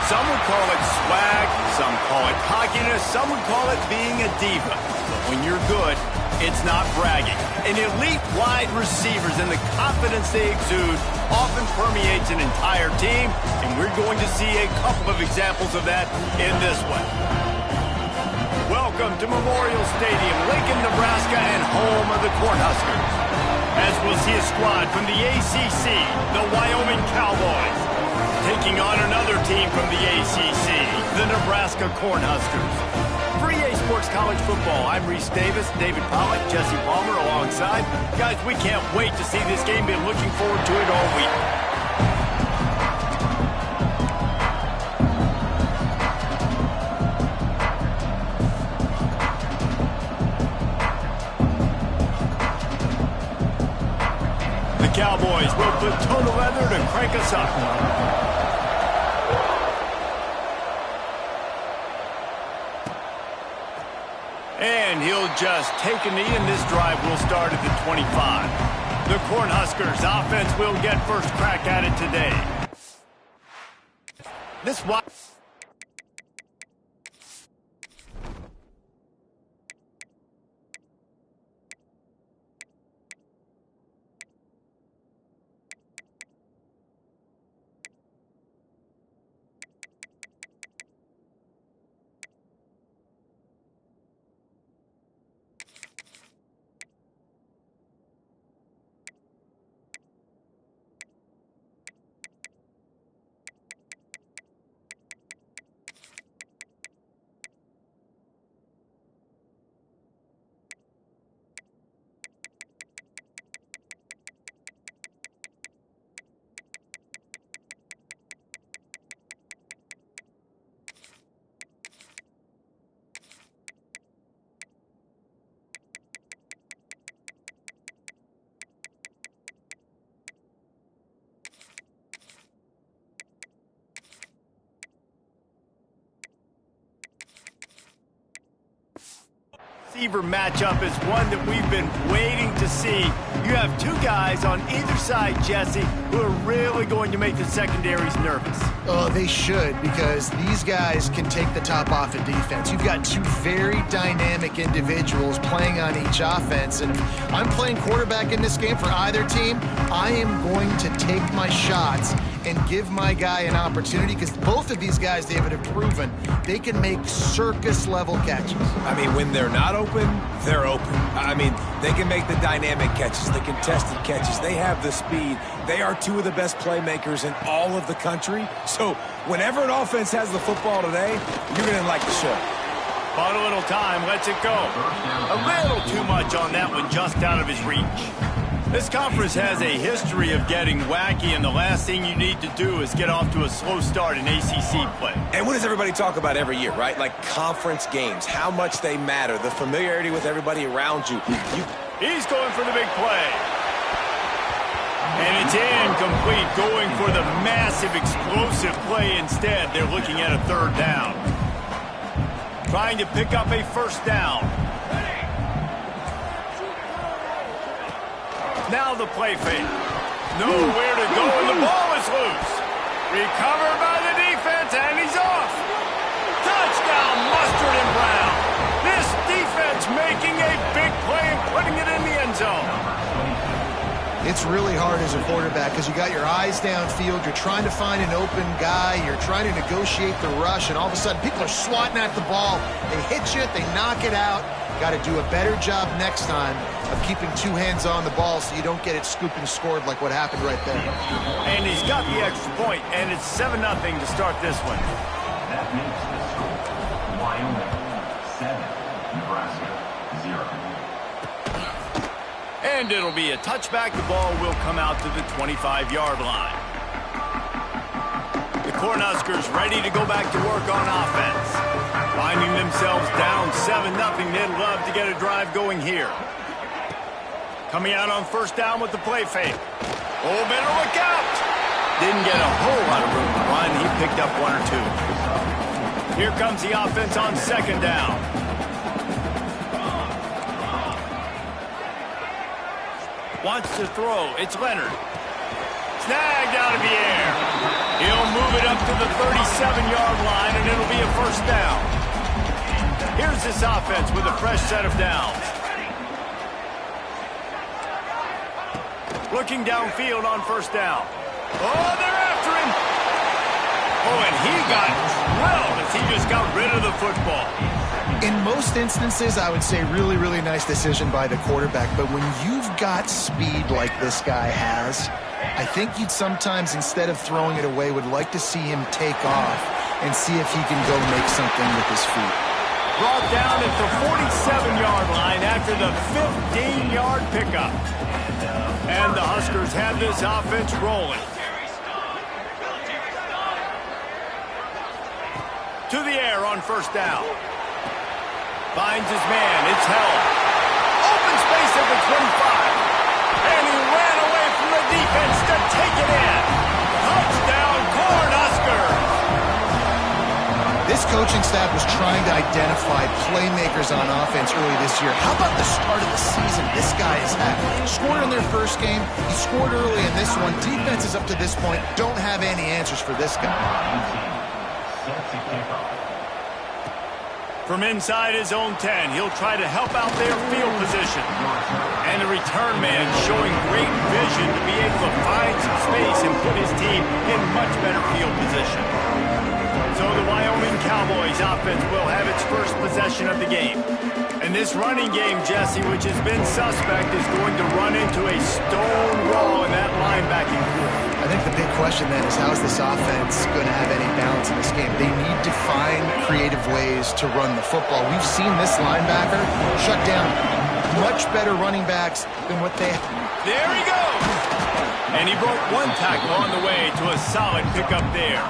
Some would call it swag, some call it cockiness, some would call it being a diva. But when you're good, it's not bragging. An elite wide receivers and the confidence they exude often permeates an entire team, and we're going to see a couple of examples of that in this one. Welcome to Memorial Stadium, Lincoln, Nebraska, and home of the Cornhuskers. As we'll see a squad from the ACC, the Wyoming Cowboys, taking on another team from the ACC, the Nebraska Cornhuskers. For EA Sports College Football, I'm Reese Davis, David Pollack, Jesse Palmer alongside. Guys, we can't wait to see this game. Been looking forward to it all week. The Cowboys will put toe to leather to crank us up. And he'll just take a knee, and this drive will start at the 25. The Cornhuskers offense will get first crack at it today. This wide... receiver matchup is one that we've been waiting to see. You have two guys on either side, Jesse, who are really going to make the secondaries nervous. Oh, they should, because these guys can take the top off of defense. You've got two very dynamic individuals playing on each offense, and I'm playing quarterback in this game for either team. I am going to take my shots and give my guy an opportunity, because both of these guys, David, have proven they can make circus-level catches. I mean, when they're not open, they're open. I mean, they can make the dynamic catches, the contested catches. They have the speed. They are two of the best playmakers in all of the country. So whenever an offense has the football today, you're going to like the show. Bought a little time, lets it go. A little too much on that one, just out of his reach. This conference has a history of getting wacky, and the last thing you need to do is get off to a slow start in ACC play. And what does everybody talk about every year, right? Like conference games, how much they matter, the familiarity with everybody around you. He's going for the big play. And it's incomplete, going for the massive, explosive play instead. They're looking at a third down. Trying to pick up a first down. Now the play fake. Nowhere to go, and the ball is loose. Recovered by the defense, and he's off. Touchdown, Mustard and Brown. This defense making a big play and putting it in the end zone. It's really hard as a quarterback because you got your eyes downfield. You're trying to find an open guy. You're trying to negotiate the rush, and all of a sudden people are swatting at the ball. They hit you, they knock it out. Got to do a better job next time of keeping two hands on the ball so you don't get it scooped and scored like what happened right there. And he's got the extra point, and it's 7-0 to start this one. That makes the score Wyoming 7, Nebraska 0. And it'll be a touchback. The ball will come out to the 25-yard line. The Cornhuskers ready to go back to work on offense. Finding themselves down 7-0, they'd love to get a drive going here. Coming out on first down with the play fake. Oh, better look out! Didn't get a whole lot of room to run. He picked up one or two. Here comes the offense on second down. Wants to throw. It's Leonard. Snagged out of the air. He'll move it up to the 37-yard line, and it'll be a first down. Here's this offense with a fresh set of downs. Looking downfield on first down. Oh, they're after him. Oh, and he got drilled as he just got rid of the football. In most instances, I would say really, really nice decision by the quarterback. But when you've got speed like this guy has, I think you'd sometimes, instead of throwing it away, would like to see him take off and see if he can go make something with his feet. Brought down at the 47-yard line after the 15-yard pickup. And the Huskers have this offense rolling. To the air on first down. Finds his man. It's held. Open space at the 25. And he ran away from the defense to take it in. Touchdown, Cornhuskers. This coaching staff was trying to identify playmakers on offense early this year. How about the start of the season this guy has had? Scored in their first game. He scored early in this one. Defenses up to this point don't have any answers for this guy. From inside his own 10, he'll try to help out their field position. And the return man showing great vision to be able to find some space and put his team in much better field position. So the Wyoming Cowboys offense will have its first possession of the game. And this running game, Jesse, which has been suspect, is going to run into a stone wall in that linebacking group. I think the big question then is, how is this offense going to have any balance in this game? They need to find creative ways to run the football. We've seen this linebacker shut down much better running backs than what they have. There he goes! And he broke one tackle on the way to a solid pickup there.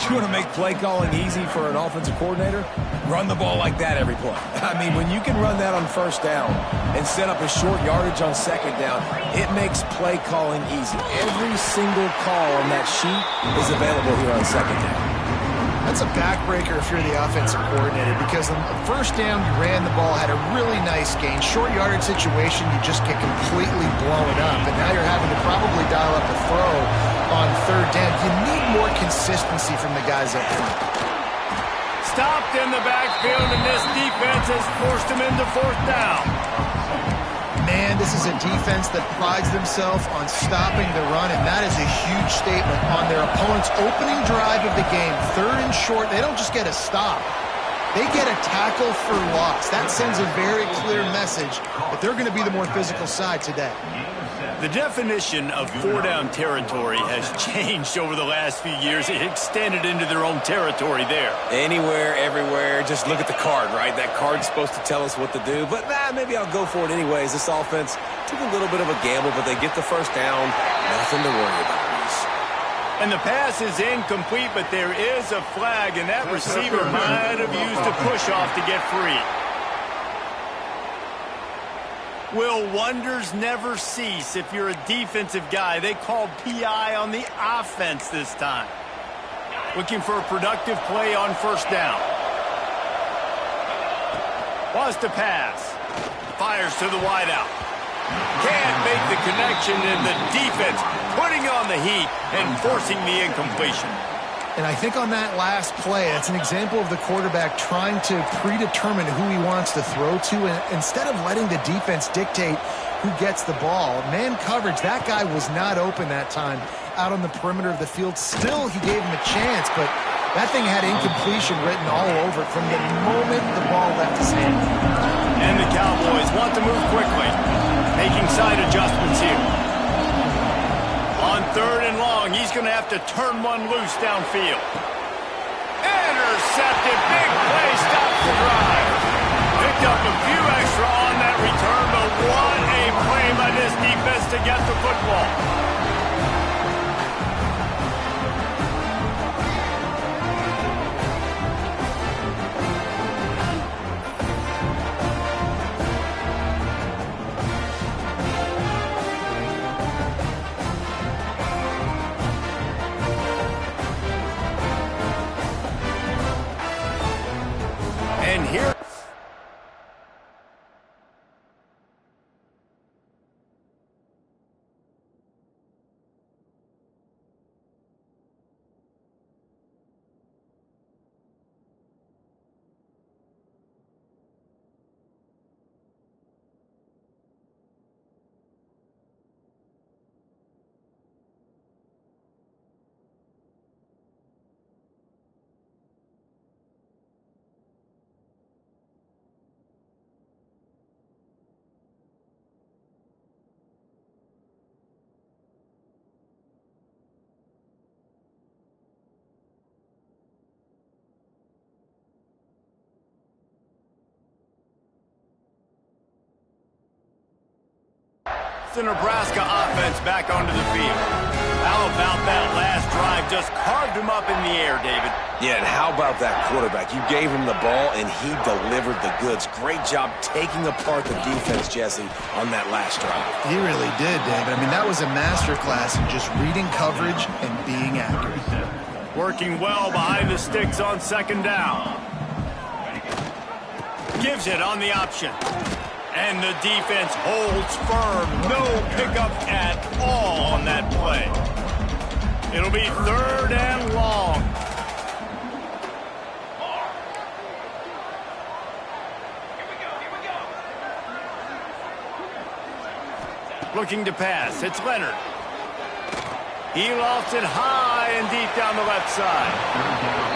You want to make play calling easy for an offensive coordinator? Run the ball like that every play. I mean, when you can run that on first down and set up a short yardage on second down, it makes play calling easy. Every single call on that sheet is available here on second down. That's a backbreaker if you're the offensive coordinator, because on the first down, you ran the ball, had a really nice gain. Short yardage situation, you just get completely blown up, and now you're having to probably dial up a throw on third down. You need more consistency from the guys up front. Stopped in the backfield, and this defense has forced him into fourth down. Man, this is a defense that prides themselves on stopping the run, and that is a huge statement on their opponent's opening drive of the game. Third and short, they don't just get a stop. They get a tackle for loss. That sends a very clear message that they're going to be the more physical side today. The definition of four-down territory has changed over the last few years. It extended into their own territory there. Anywhere, everywhere, just look at the card, right? That card's supposed to tell us what to do, but maybe I'll go for it anyways. This offense took a little bit of a gamble, but they get the first down. Nothing to worry about, Reese. And the pass is incomplete, but there is a flag, and that receiver might have used a push-off to get free. Will wonders never cease if you're a defensive guy? They called PI on the offense this time. Looking for a productive play on first down. Wants to pass. Fires to the wideout. Can't make the connection, and the defense putting on the heat and forcing the incompletion. And I think on that last play, it's an example of the quarterback trying to predetermine who he wants to throw to, and instead of letting the defense dictate who gets the ball. Man coverage, that guy was not open that time out on the perimeter of the field. Still, he gave him a chance, but that thing had incompletion written all over it from the moment the ball left his hand. And the Cowboys want to move quickly, making side adjustments here. On third and long, he's going to have to turn one loose downfield. Intercepted. Big play. Stops the drive. Picked up a few extra on that return, but what a play by this defense to get the football. And here the Nebraska offense back onto the field. How about that last drive? Just carved him up in the air, David. Yeah, and how about that quarterback? You gave him the ball, and he delivered the goods. Great job taking apart the defense, Jesse, on that last drive. He really did, David. I mean, that was a masterclass in just reading coverage and being accurate. Working well behind the sticks on second down. Gives it on the option. And the defense holds firm. No pickup at all on that play. It'll be 3rd and long. Looking to pass. It's Leonard. He lofts it high and deep down the left side.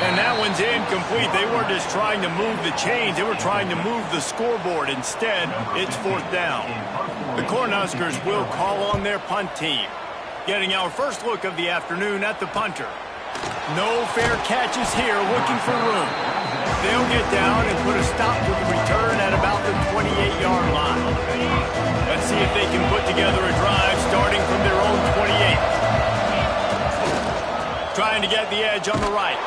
And that one's incomplete. They weren't just trying to move the chains. They were trying to move the scoreboard. Instead, it's 4th down. The Cornhuskers will call on their punt team. Getting our first look of the afternoon at the punter. No fair catches here, looking for room. They'll get down and put a stop to the return at about the 28-yard line. Let's see if they can put together a drive starting from their own 28. Trying to get the edge on the right.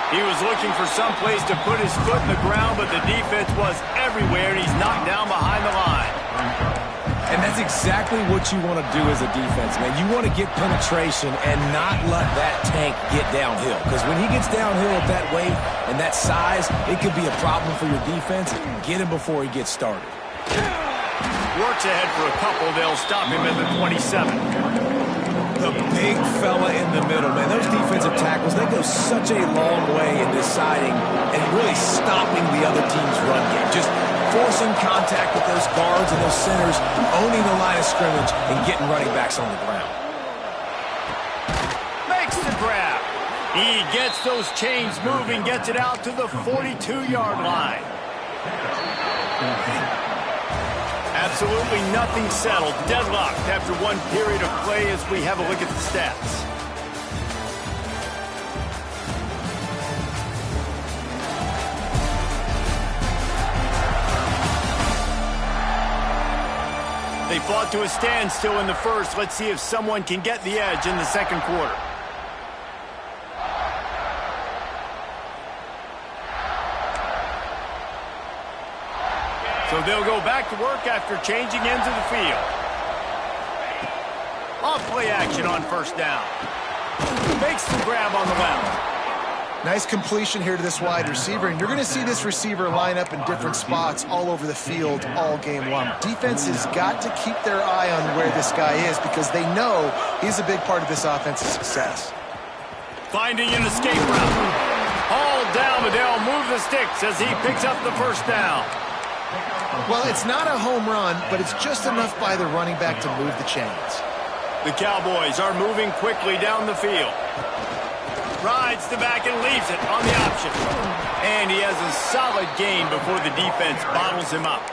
He was looking for some place to put his foot in the ground, but the defense was everywhere, and he's knocked down behind the line. And that's exactly what you want to do as a defense, man. You want to get penetration and not let that tank get downhill. Because when he gets downhill at that weight and that size, it could be a problem for your defense. Get him before he gets started. Works ahead for a couple. They'll stop him at the 27. The big fella in the middle, man. Those defensive tackles, they go such a long way in deciding and really stopping the other team's run game. Just forcing contact with those guards and those centers, owning the line of scrimmage, and getting running backs on the ground. Makes the grab. He gets those chains moving, gets it out to the 42-yard line. Absolutely nothing settled. Deadlocked after one period of play as we have a look at the stats. They fought to a standstill in the first. Let's see if someone can get the edge in the second quarter. So they'll go back to work after changing ends of the field. Off play action on 1st down. Makes the grab on the left. Nice completion here to this wide receiver, and you're going to see this receiver line up in different spots all over the field all game long. Defense has got to keep their eye on where this guy is because they know he's a big part of this offense's success. Finding an escape route. Hauled down, but they'll move the sticks as he picks up the 1st down. Well, it's not a home run, but it's just enough by the running back to move the chains. The Cowboys are moving quickly down the field. Rides the back and leaves it on the option. And he has a solid gain before the defense bottles him up.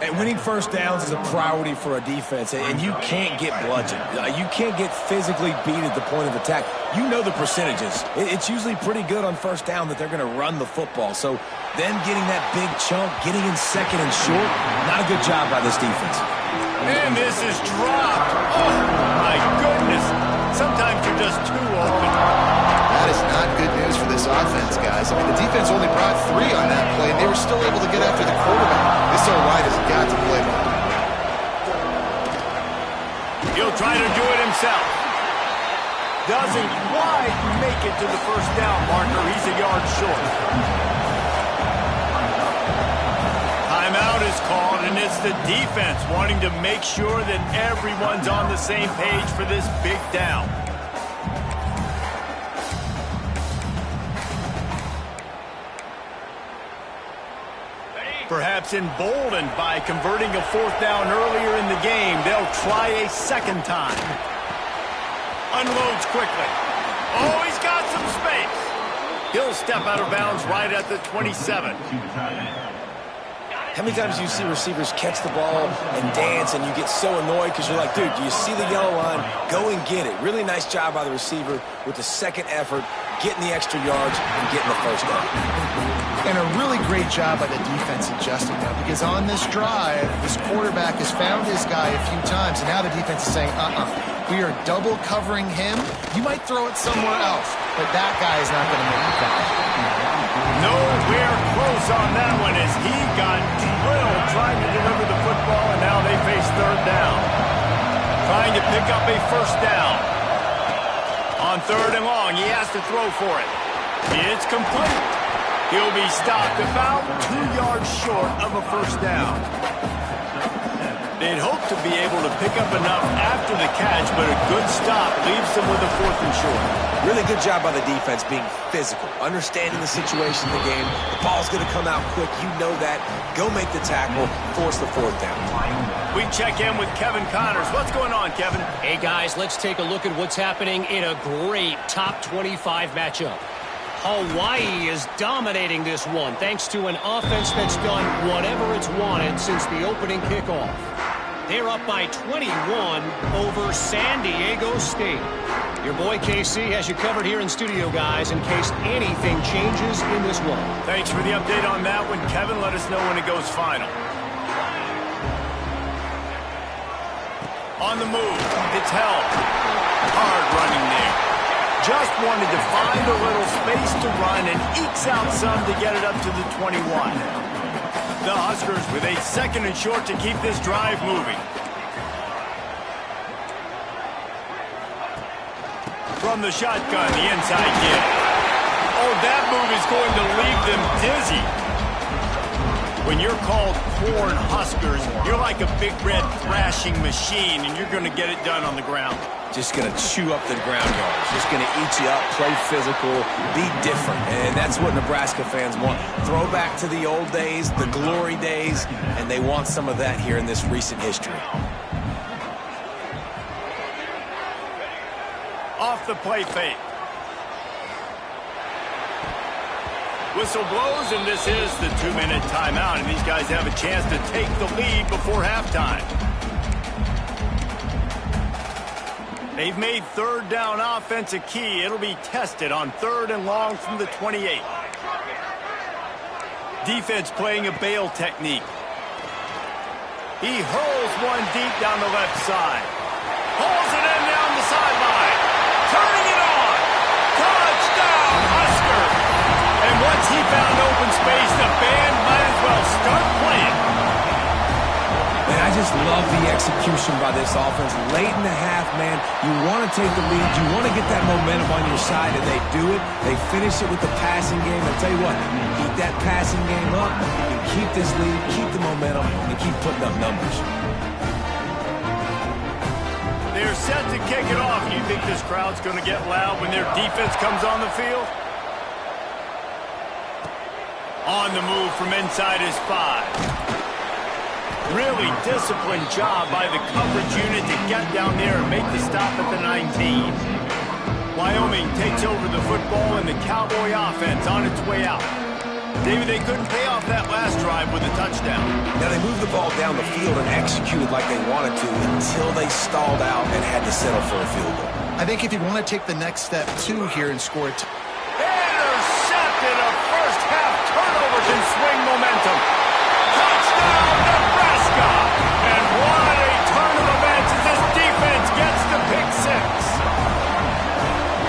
And winning 1st downs is a priority for a defense, and you can't get bludgeoned. You can't get physically beat at the point of attack. You know the percentages. It's usually pretty good on 1st down that they're going to run the football. So them getting that big chunk, getting in 2nd and short, not a good job by this defense. And this is dropped. Oh, my goodness. Sometimes you're just too open. That is not good news for this offense, guys. I mean, the defense only brought 3 on that play, and they were still able to get after the quarterback. This O-line has got to play better. He'll try to do it himself. Doesn't quite make it to the 1st down marker. He's a yard short. Timeout is called, and it's the defense wanting to make sure that everyone's on the same page for this big down. Perhaps emboldened by converting a 4th down earlier in the game, they'll try a 2nd time. Unloads quickly. Oh, he's got some space. He'll step out of bounds right at the 27. How many times do you see receivers catch the ball and dance and you get so annoyed because you're like, dude, do you see the yellow line? Go and get it. Really nice job by the receiver with the 2nd effort, getting the extra yards and getting the first down. And a really great job by the defense adjusting now, because on this drive, this quarterback has found his guy a few times, and now the defense is saying, we are double covering him. You might throw it somewhere else, but that guy is not going to make the catch. Nowhere close on that one as he got drilled trying to deliver the football, and now they face third down. Trying to pick up a first down. On third and long, he has to throw for it. It's complete. He'll be stopped about 2 yards short of a first down. They'd hope to be able to pick up enough after the catch, but a good stop leaves them with a fourth and short. Really good job by the defense being physical, understanding the situation in the game. The ball's going to come out quick. You know that. Go make the tackle, force the fourth down. We check in with Kevin Connors. What's going on, Kevin? Hey, guys, let's take a look at what's happening in a great top 25 matchup. Hawaii is dominating this one thanks to an offense that's done whatever it's wanted since the opening kickoff. They're up by 21 over San Diego State. Your boy KC has you covered here in studio, guys, in case anything changes in this one. Thanks for the update on that one, Kevin. Let us know when it goes final. On the move, it's held. Hard running there. Just wanted to find a little space to run and ekes out some to get it up to the 21. The Huskers with a second and short to keep this drive moving. From the shotgun, the inside give. Oh, that move is going to leave them dizzy. When you're called Corn Huskers, you're like a big red thrashing machine, and you're going to get it done on the ground. Just going to chew up the ground yards. Just going to eat you up, play physical, be different. And that's what Nebraska fans want. Throw back to the old days, the glory days, and they want some of that here in this recent history. Off the play fake. Whistle blows, and this is the 2-minute timeout, and these guys have a chance to take the lead before halftime. They've made third down offense a key. It'll be tested on third and long from the 28. Defense playing a bail technique. He hurls one deep down the left side. Pulls it in down the sideline. Turning it on. Touchdown, Huskers. And once he found open space, the band might as well start playing. Man, I just love the execution by this offense. Late in the half, man, you want to take the lead. You want to get that momentum on your side, and they do it. They finish it with the passing game. I'll tell you what, keep that passing game up. You can keep this lead, keep the momentum, and keep putting up numbers. They're set to kick it off. You think this crowd's going to get loud when their defense comes on the field? On the move from inside his 5. Really disciplined job by the coverage unit to get down there and make the stop at the 19. Wyoming takes over the football and the Cowboy offense on its way out. David, they couldn't pay off that last drive with a touchdown. Now, they moved the ball down the field and executed like they wanted to until they stalled out and had to settle for a field goal. I think if you want to take the next step, too, here and score it. Intercepted. A first-half turnover can swing momentum. Touchdown, Nebraska! And what a turn of events as this defense gets the pick 6.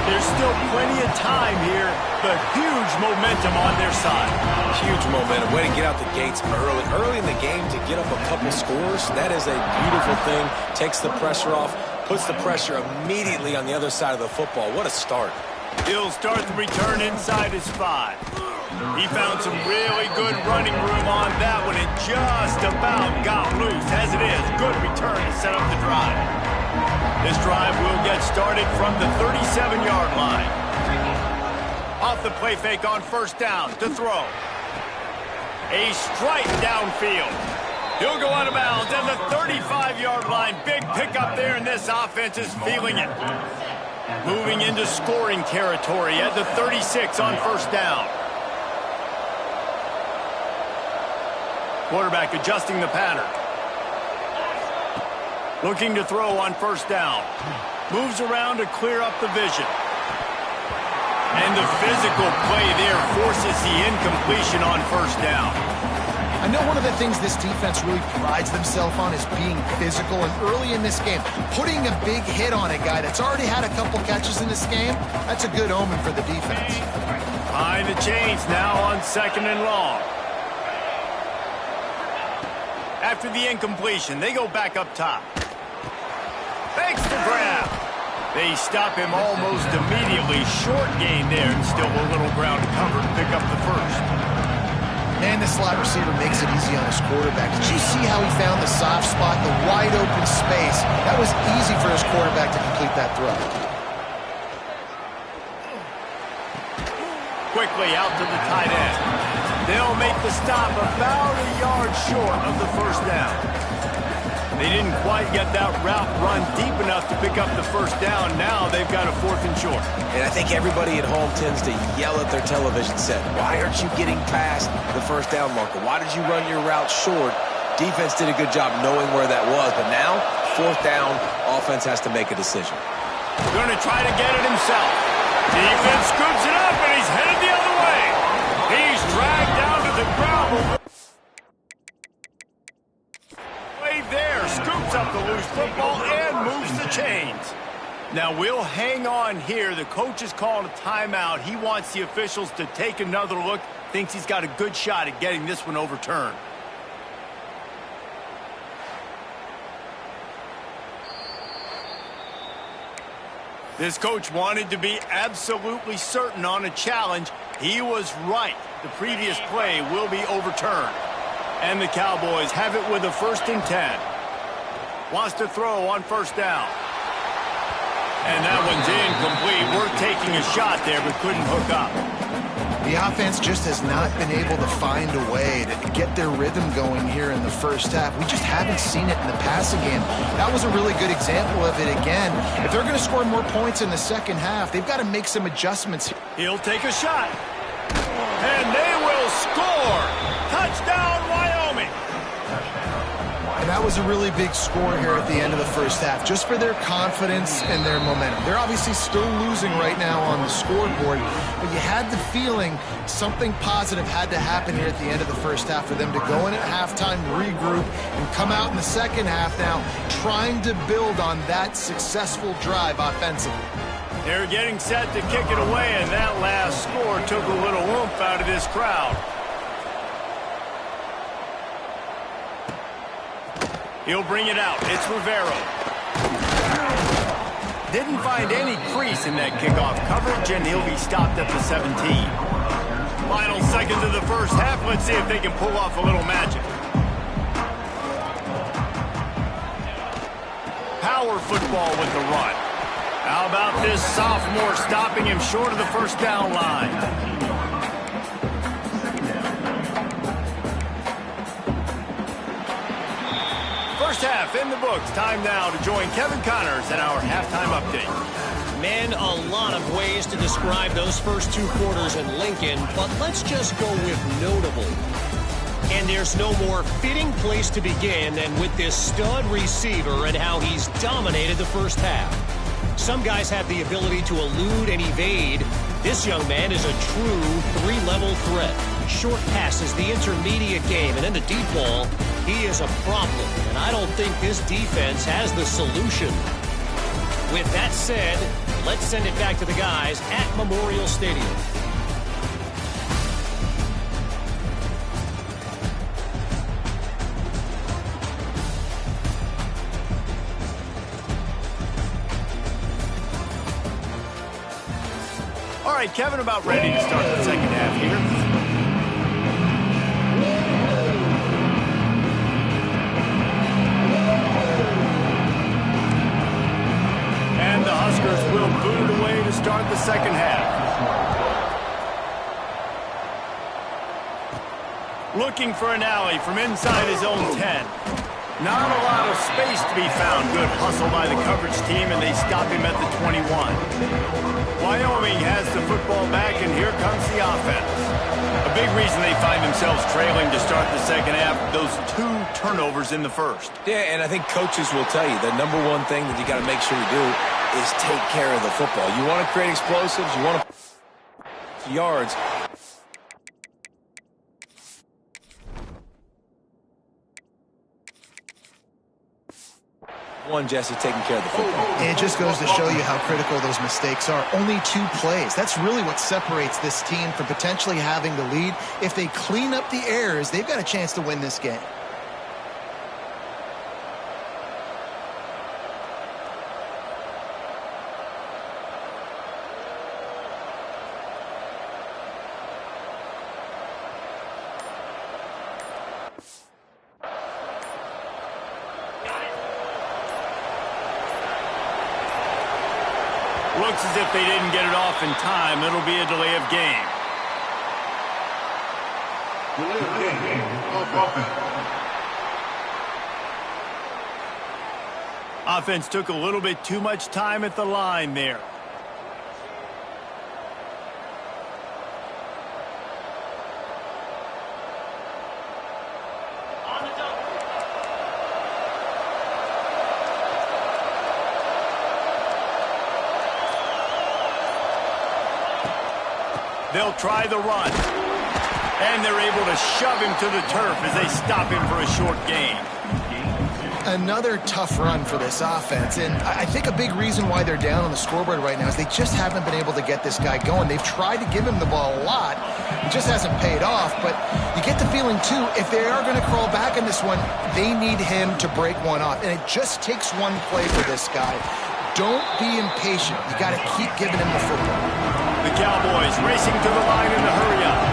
There's still plenty of time here, but huge momentum on their side. Huge momentum. Way to get out the gates early. Early in the game to get up a couple scores, that is a beautiful thing. Takes the pressure off, puts the pressure immediately on the other side of the football. What a start. He'll start the return inside his 5. He found some really good running room on that one and just about got loose. As it is, good return to set up the drive. This drive will get started from the 37-yard line. Off the play fake on first down to throw. A strike downfield. He'll go out of bounds at the 35-yard line. Big pickup there, and this offense is feeling it. Moving into scoring territory at the 36 on first down. Quarterback adjusting the pattern. Looking to throw on first down. Moves around to clear up the vision. And the physical play there forces the incompletion on first down. I know one of the things this defense really prides themselves on is being physical, and early in this game, putting a big hit on a guy that's already had a couple catches in this game, that's a good omen for the defense. Behind the chains now on 2nd and long. After the incompletion, they go back up top. Thanks to grab. They stop him almost immediately. Short gain there, and still a little ground to cover to pick up the first. And the slot receiver makes it easy on his quarterback. Did you see how he found the soft spot, the wide open space? That was easy for his quarterback to complete that throw. Quickly out to the tight end. They'll make the stop about a yard short of the first down. They didn't quite get that route run deep enough to pick up the first down. Now they've got a 4th and short. And I think everybody at home tends to yell at their television set. Why aren't you getting past the first down marker? Why did you run your route short? Defense did a good job knowing where that was. But now, 4th down, offense has to make a decision. Going to try to get it himself. Defense scoops it up, and he's headed the other way. He's dragged down to the ground. There, scoops up the loose football and moves the chains. Now we'll hang on here. The coach is calling a timeout. He wants the officials to take another look. Thinks he's got a good shot at getting this one overturned. This coach wanted to be absolutely certain on a challenge. He was right. The previous play will be overturned. And the Cowboys have it with a 1st and 10. Wants to throw on first down. And that one's incomplete. We're taking a shot there, but couldn't hook up. The offense just has not been able to find a way to get their rhythm going here in the first half. We just haven't seen it in the passing game. That was a really good example of it again. If they're going to score more points in the second half, they've got to make some adjustments here. He'll take a shot. And they will score. Touchdown, Wyoming. And that was a really big score here at the end of the first half, just for their confidence and their momentum. They're obviously still losing right now on the scoreboard, but you had the feeling something positive had to happen here at the end of the first half for them to go in at halftime, regroup, and come out in the second half now trying to build on that successful drive offensively. They're getting set to kick it away, and that last score took a little oomph out of this crowd. He'll bring it out. It's Rivero. Didn't find any crease in that kickoff coverage, and he'll be stopped at the 17. Final seconds of the first half. Let's see if they can pull off a little magic. Power football with the run. How about this sophomore stopping him short of the first down line? First half in the books. Time now to join Kevin Connors in our halftime update. Man, a lot of ways to describe those first 2 quarters in Lincoln, but let's just go with notable. And there's no more fitting place to begin than with this stud receiver and how he's dominated the first half. Some guys have the ability to elude and evade. This young man is a true 3-level threat. Short passes, the intermediate game, and then the deep ball. He is a problem, and I don't think this defense has the solution. With that said, let's send it back to the guys at Memorial Stadium. All right, Kevin, about ready to start the second half here. And the Huskers will boot it away to start the second half. Looking for an alley from inside his own 10. Not a lot of space to be found. Good hustle by the coverage team, and they stop him at the 21. Wyoming has the football back, and here comes the offense. A big reason they find themselves trailing to start the second half, those 2 turnovers in the first. Yeah, and I think coaches will tell you the number one thing that you got to make sure you do is take care of the football. You want to create explosives, you want to yards. One, Jesse, taking care of the football. And it just goes to show you how critical those mistakes are. Only 2 plays. That's really what separates this team from potentially having the lead. If they clean up the errors, they've got a chance to win this game. Looks as if they didn't get it off in time. It'll be a delay of game. Offense took a little bit too much time at the line there. They'll try the run. And they're able to shove him to the turf as they stop him for a short gain. Another tough run for this offense, and I think a big reason why they're down on the scoreboard right now is they just haven't been able to get this guy going. They've tried to give him the ball a lot. It just hasn't paid off, but you get the feeling, too, if they are going to crawl back in this one, they need him to break one off, and it just takes one play for this guy. Don't be impatient. You got to keep giving him the football. The Cowboys racing to the line in the hurry-up.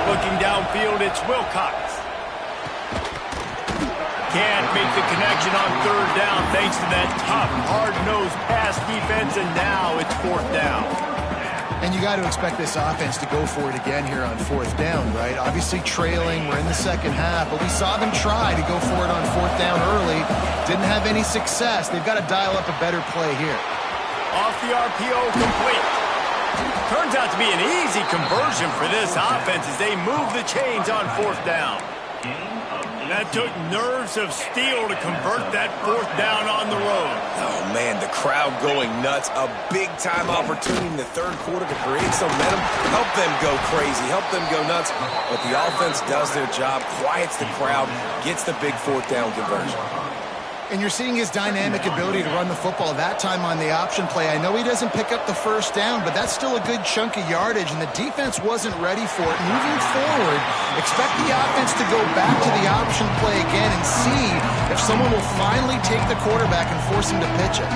Looking downfield, it's Wilcox. Can't make the connection on 3rd down thanks to that tough, hard-nosed pass defense, and now it's 4th down. And you got to expect this offense to go for it again here on 4th down, right? Obviously trailing, we're in the second half, but we saw them try to go for it on 4th down early. Didn't have any success. They've got to dial up a better play here. Off the RPO, complete. Turns out to be an easy conversion for this offense as they move the chains on 4th down. And that took nerves of steel to convert that 4th down on the road. Oh, man, the crowd going nuts. A big-time opportunity in the 3rd quarter to create some momentum. Help them go crazy. Help them go nuts. But the offense does their job, quiets the crowd, gets the big 4th down conversion. And you're seeing his dynamic ability to run the football, that time on the option play. I know he doesn't pick up the 1st down, but that's still a good chunk of yardage, and the defense wasn't ready for it. Moving forward, expect the offense to go back to the option play again and see if someone will finally take the quarterback and force him to pitch it.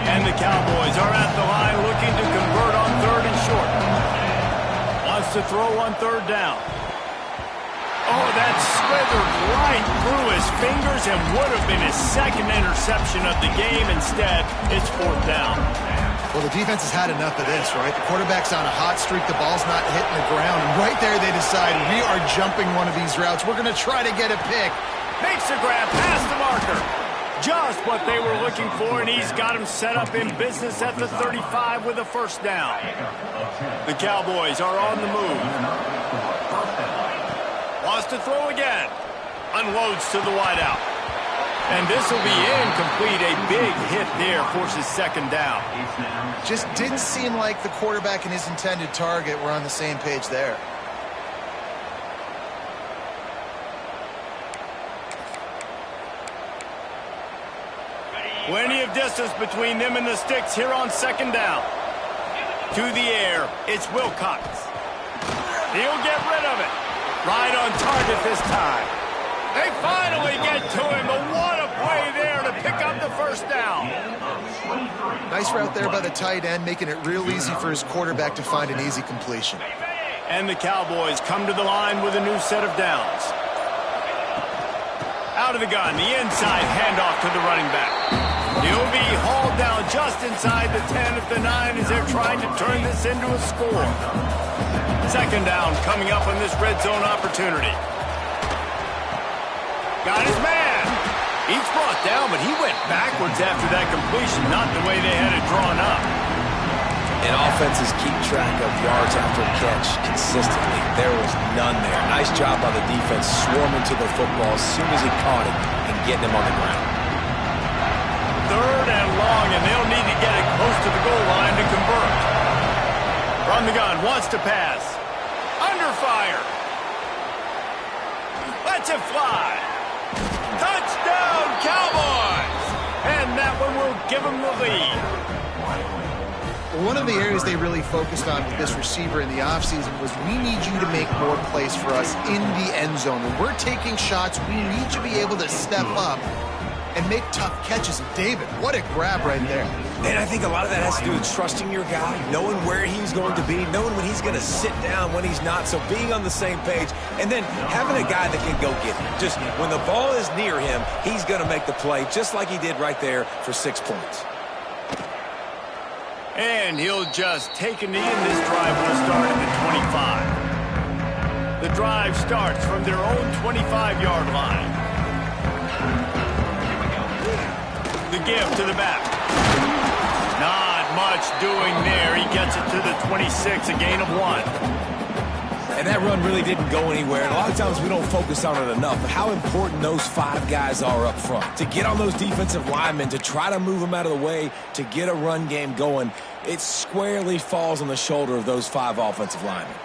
And the Cowboys are at the line looking to convert on 3rd and short. Wants to throw on 3rd down. Oh, that slithered right through his fingers and would have been his 2nd interception of the game. Instead, it's 4th down. Well, the defense has had enough of this, right? The quarterback's on a hot streak. The ball's not hitting the ground. And right there, they decide, we are jumping one of these routes. We're going to try to get a pick. Makes the grab past the marker. Just what they were looking for, and he's got him set up in business at the 35 with a 1st down. The Cowboys are on the move. Wants to throw again. Unloads to the wideout. And this will be incomplete. A big hit there forces 2nd down. Just didn't seem like the quarterback and his intended target were on the same page there. Plenty of distance between them and the sticks here on 2nd down. To the air, it's Wilcox. He'll get rid of it. Right on target this time. They finally get to him, but what a play there to pick up the 1st down. Nice route there by the tight end, making it real easy for his quarterback to find an easy completion. And the Cowboys come to the line with a new set of downs. Out of the gun, the inside handoff to the running back. He'll be hauled down just inside the 10 at the 9 as they're trying to turn this into a score. 2nd down coming up on this red zone opportunity. Got his man. He's brought down, but he went backwards after that completion, not the way they had it drawn up. And offenses keep track of yards after a catch consistently. There was none there. Nice job by the defense swarming to the football as soon as he caught it and getting him on the ground. 3rd and long, and they'll need to wants to pass. Under fire. Lets it fly. Touchdown, Cowboys! And that one will give them the lead. One of the areas they really focused on with this receiver in the offseason was we need you to make more plays for us in the end zone. When we're taking shots, we need you to be able to step up and make tough catches. And David, what a grab right there. And I think a lot of that has to do with trusting your guy, knowing where he's going to be, knowing when he's going to sit down, when he's not, so being on the same page, and then having a guy that can go get it. Just when the ball is near him, he's going to make the play, just like he did right there for 6 points. And he'll just take a knee, and this drive will start at the 25. The drive starts from their own 25-yard line. The give to the back. Not much doing there. He gets it to the 26, a gain of 1. And that run really didn't go anywhere. And a lot of times we don't focus on it enough, but how important those 5 guys are up front. To get on those defensive linemen, to try to move them out of the way, to get a run game going, it squarely falls on the shoulder of those 5 offensive linemen.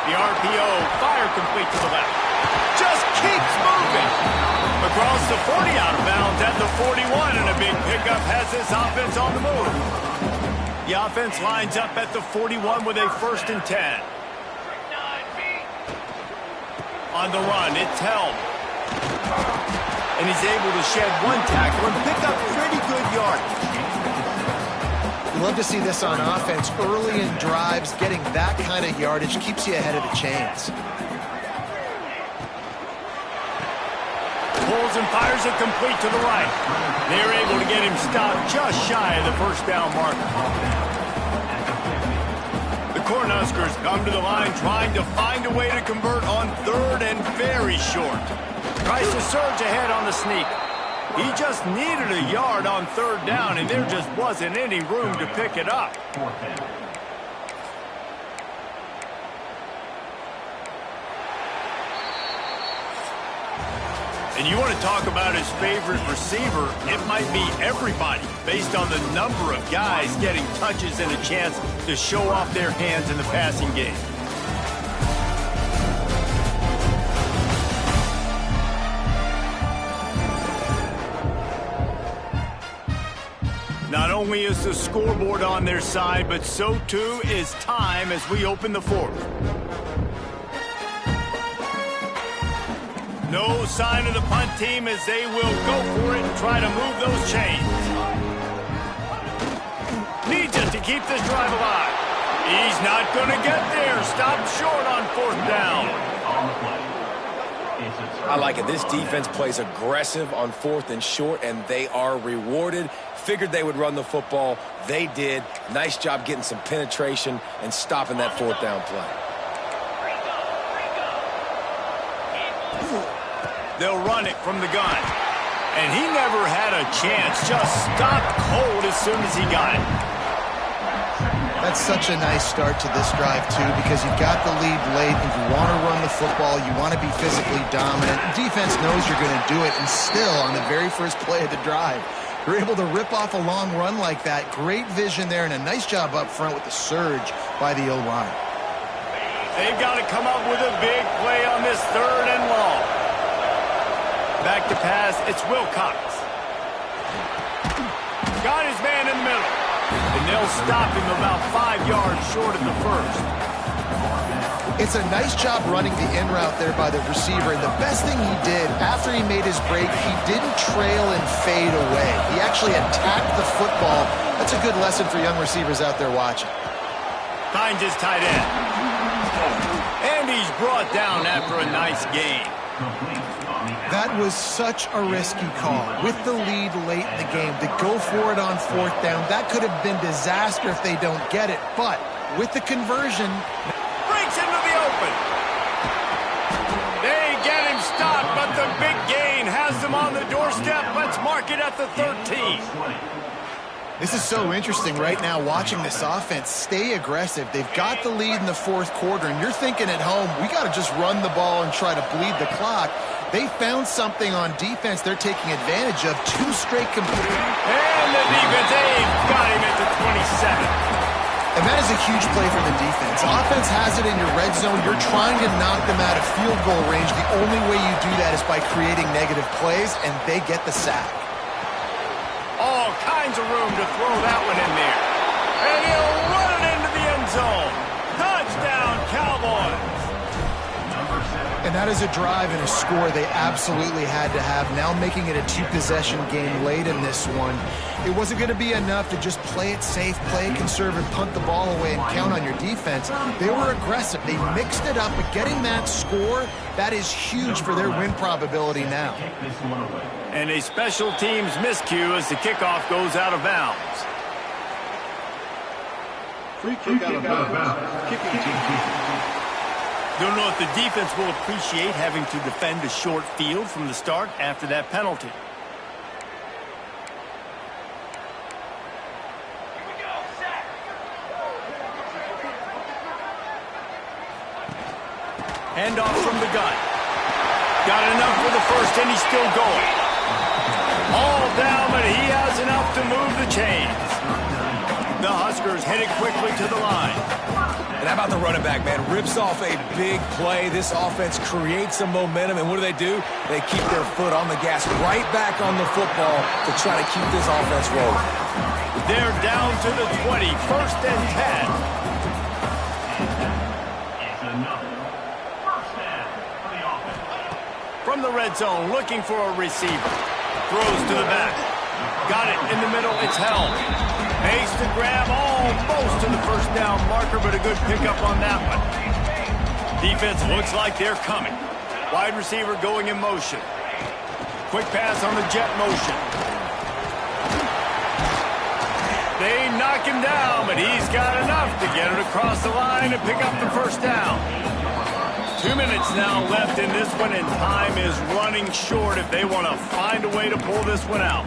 The RPO, fire complete to the left. Just keeps moving. Across the 40, out of bounds at the 41, and a big pickup has this offense on the move. The offense lines up at the 41 with a 1st and 10. On the run, it's held. And he's able to shed 1 tackle and pick up pretty good yardage. You love to see this on offense. Early in drives, getting that kind of yardage keeps you ahead of the chains. Pulls and fires it complete to the right. They're able to get him stopped just shy of the 1st down marker. The Cornhuskers come to the line trying to find a way to convert on 3rd and very short. Tries to surge ahead on the sneak. He just needed a yard on 3rd down, and there just wasn't any room to pick it up. And you want to talk about his favorite receiver, it might be everybody, based on the number of guys getting touches and a chance to show off their hands in the passing game. Not only is the scoreboard on their side, but so too is time as we open the 4th. No sign of the punt team as they will go for it and try to move those chains. Needs it to keep this drive alive. He's not going to get there. Stopped short on 4th down. I like it. This defense plays aggressive on 4th and short, and they are rewarded. Figured they would run the football. They did. Nice job getting some penetration and stopping that 4th down play. They'll run it from the gun. And he never had a chance. Just stopped cold as soon as he got it. That's such a nice start to this drive, too, because you got the lead late. If you want to run the football, you want to be physically dominant. Defense knows you're going to do it, and still, on the very first play of the drive, you're able to rip off a long run like that. Great vision there, and a nice job up front with the surge by the O-line. They've got to come up with a big play on this 3rd and long. Back to pass, it's Wilcox. Got his man in the middle. And they'll stop him about 5 yards short of the 1st. It's a nice job running the in route there by the receiver. And the best thing he did after he made his break, he didn't trail and fade away. He actually attacked the football. That's a good lesson for young receivers out there watching. Finds his tight end. And he's brought down after a nice gain. That was such a risky call. With the lead late in the game, to go for it on 4th down, that could have been disaster if they don't get it. But with the conversion, breaks into the open. They get him stopped, but the big gain has them on the doorstep. Let's mark it at the 13. This is so interesting right now, watching this offense stay aggressive. They've got the lead in the 4th quarter, and you're thinking at home, we got to just run the ball and try to bleed the clock. They found something on defense they're taking advantage of. 2 straight completions. And the defense got him at the 27. And that is a huge play for the defense. Offense has it in your red zone. You're trying to knock them out of field goal range. The only way you do that is by creating negative plays, and they get the sack. All kinds of room to throw that one in there. And he'll run it into the end zone. Touchdown, Cowboys. And that is a drive and a score they absolutely had to have. Now making it a 2-possession game late in this one. It wasn't going to be enough to just play it safe, play it conservative, punt the ball away, and count on your defense. They were aggressive. They mixed it up, but getting that score, that is huge for their win probability now. And a special teams miscue as the kickoff goes out of bounds. Free kick out of bounds. Kicking team. Don't know if the defense will appreciate having to defend a short field from the start after that penalty. Handoff from the gun. Got enough for the first, and he's still going. All down, but he has enough to move the chains. The Huskers headed quickly to the line. And how about the running back, man? Rips off a big play. This offense creates some momentum, and what do? They keep their foot on the gas, right back on the football to try to keep this offense rolling. They're down to the 20, 1st and 10. It's another first down for the offense. From the red zone, looking for a receiver. Throws to the back. Got it in the middle. It's held. Makes the grab almost to the first down marker, but a good pickup on that one. Defense looks like they're coming. Wide receiver going in motion. Quick pass on the jet motion. They knock him down, but he's got enough to get it across the line and pick up the first down. 2 minutes now left in this one, and time is running short if they want to find a way to pull this one out.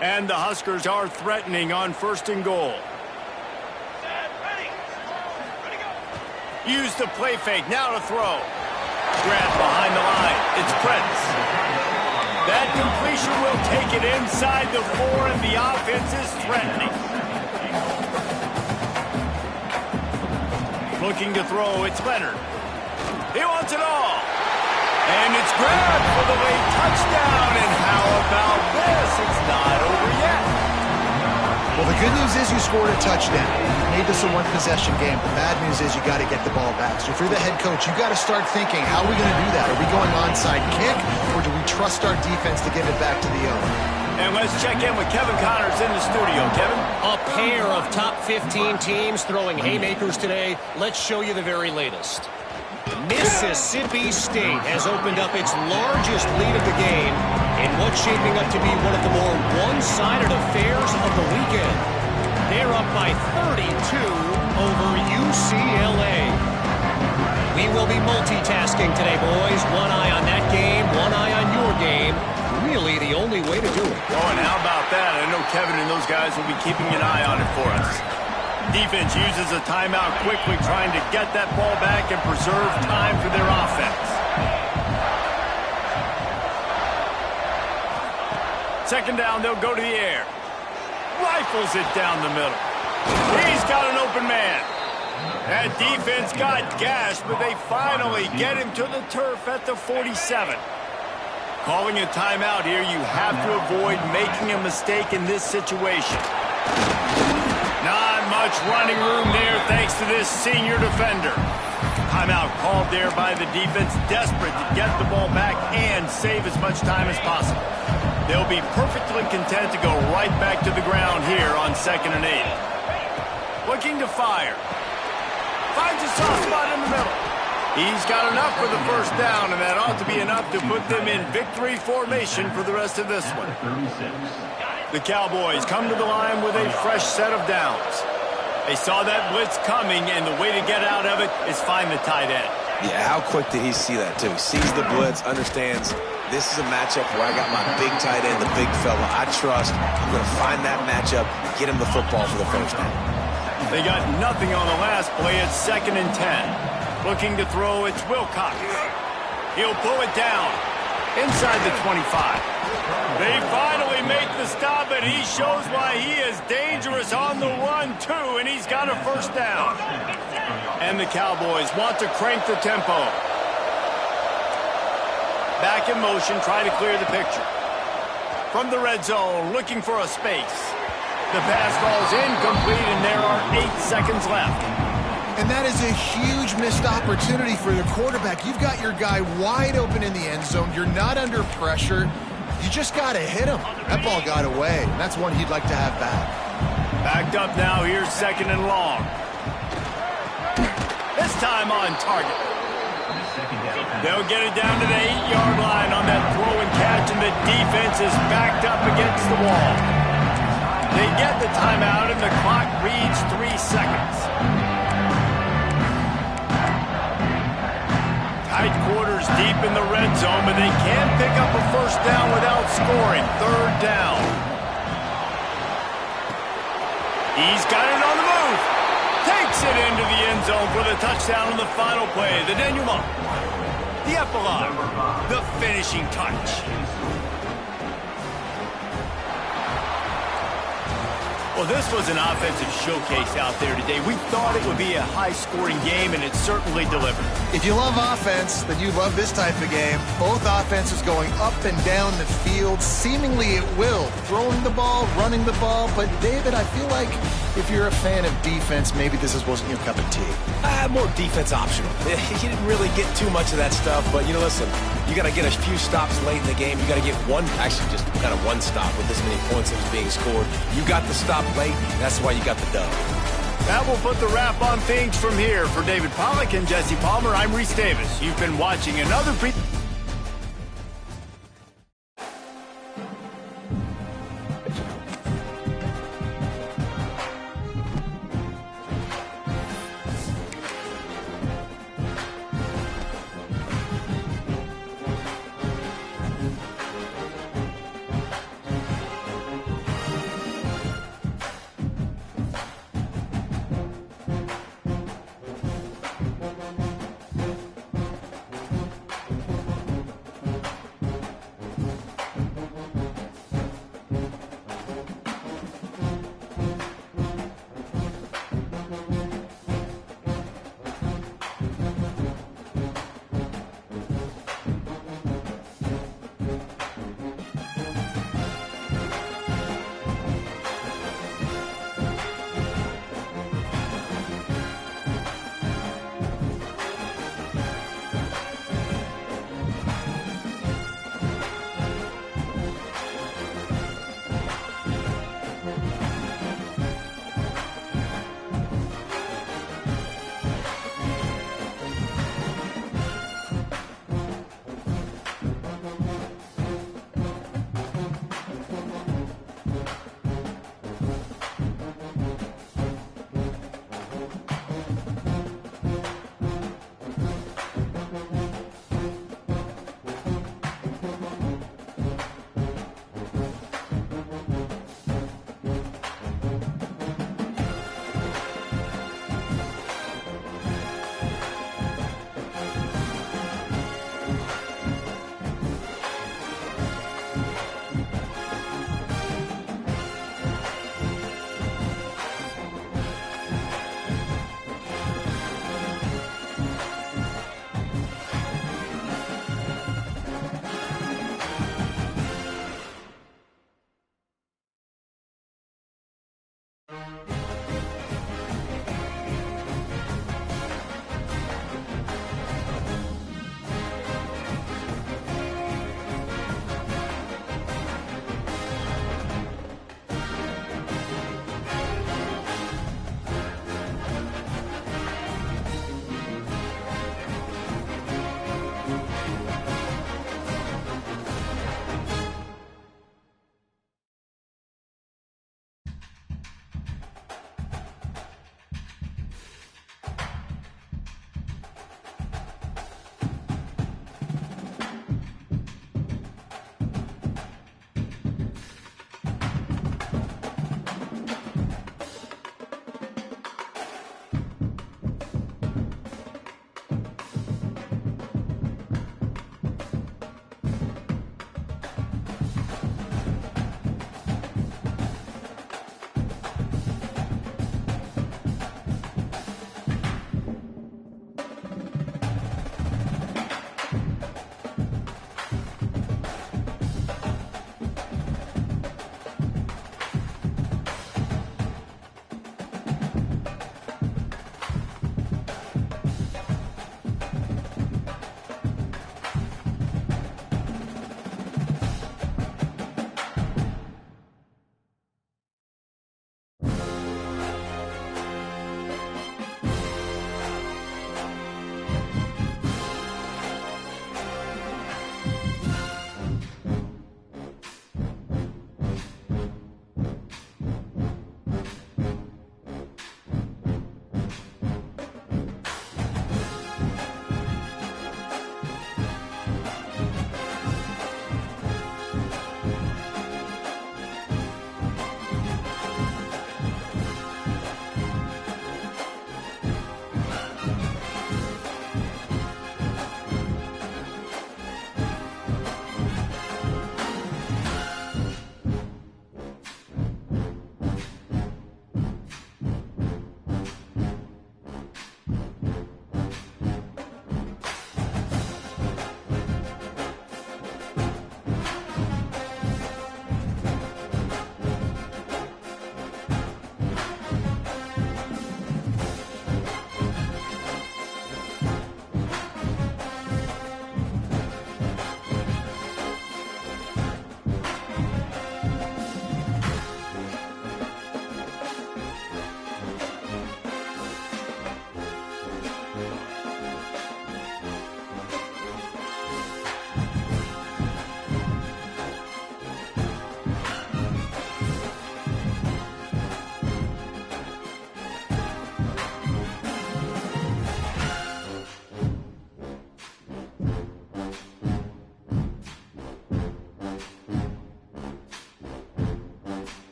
And the Huskers are threatening on 1st and goal. Use the play fake, now to throw. Grab behind the line, it's Prince. That completion will take it inside the 4, and the offense is threatening. Looking to throw, it's Leonard. He wants it all. And it's grabbed for the late touchdown. And how about this? It's not over yet. Well, the good news is you scored a touchdown. You made this a 1-possession game. The bad news is you got to get the ball back. So if you're the head coach, you got to start thinking, how are we going to do that? Are we going onside kick, or do we trust our defense to give it back to the owner? And let's check in with Kevin Connors in the studio. Kevin? A pair of top 15 teams throwing haymakers today. Let's show you the very latest. Mississippi State has opened up its largest lead of the game in what's shaping up to be one of the more one-sided affairs of the weekend. They're up by 32 over UCLA. We will be multitasking today, boys. One eye on that game, one eye on your game. Really the only way to do it. Oh, and how about that? I know Kevin and those guys will be keeping an eye on it for us. Defense uses a timeout quickly, trying to get that ball back and preserve time for their offense. Second down, they'll go to the air. Rifles it down the middle. He's got an open man. That defense got gashed, but they finally get him to the turf at the 47. Calling a timeout here, you have to avoid making a mistake in this situation. Not much running room there thanks to this senior defender. Timeout called there by the defense, desperate to get the ball back and save as much time as possible. They'll be perfectly content to go right back to the ground here on 2nd and 8. Looking to fire. Finds a soft spot in the middle. He's got enough for the first down, and that ought to be enough to put them in victory formation for the rest of this one. The Cowboys come to the line with a fresh set of downs. They saw that blitz coming, and the way to get out of it is find the tight end. Yeah, how quick did he see that, too? Sees the blitz, understands this is a matchup where I got my big tight end, the big fella I trust. I'm going to find that matchup, get him the football for the first down. They got nothing on the last play. It's 2nd and 10. Looking to throw, it's Wilcox. He'll pull it down inside the 25. They finally make the stop, and he shows why he is dangerous on the run, too, and he's got a first down. And the Cowboys want to crank the tempo. Back in motion, try to clear the picture. From the red zone, looking for a space. The pass falls incomplete, and there are 8 seconds left. And that is a huge missed opportunity for the quarterback. You've got your guy wide open in the end zone. You're not under pressure. You just got to hit him. That ball got away. That's one he'd like to have back. Backed up now. Here's 2nd and long. This time on target. They'll get it down to the 8-yard line on that throw and catch, and the defense is backed up against the wall. They get the timeout, and the clock reads 3 seconds. Tight quarters deep in the red zone, but they can pick up a first down without scoring. 3rd down. He's got it on the move. Takes it into the end zone for the touchdown on the final play. The denouement. The epilogue. The finishing touch. Well, this was an offensive showcase out there today. We thought it would be a high-scoring game, and it certainly delivered. If you love offense, then you love this type of game. Both offenses going up and down the field, seemingly at will. Throwing the ball, running the ball. But, David, I feel like if you're a fan of defense, maybe this wasn't your cup of tea. More defense optional. You didn't really get too much of that stuff, but, listen, you got to get a few stops late in the game. You got to get just kind of one stop with this many points that was being scored. You got the stop late. That's why you got the dub. That will put the wrap on things from here. For David Pollack and Jesse Palmer, I'm Reese Davis. You've been watching another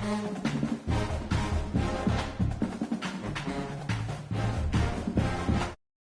game.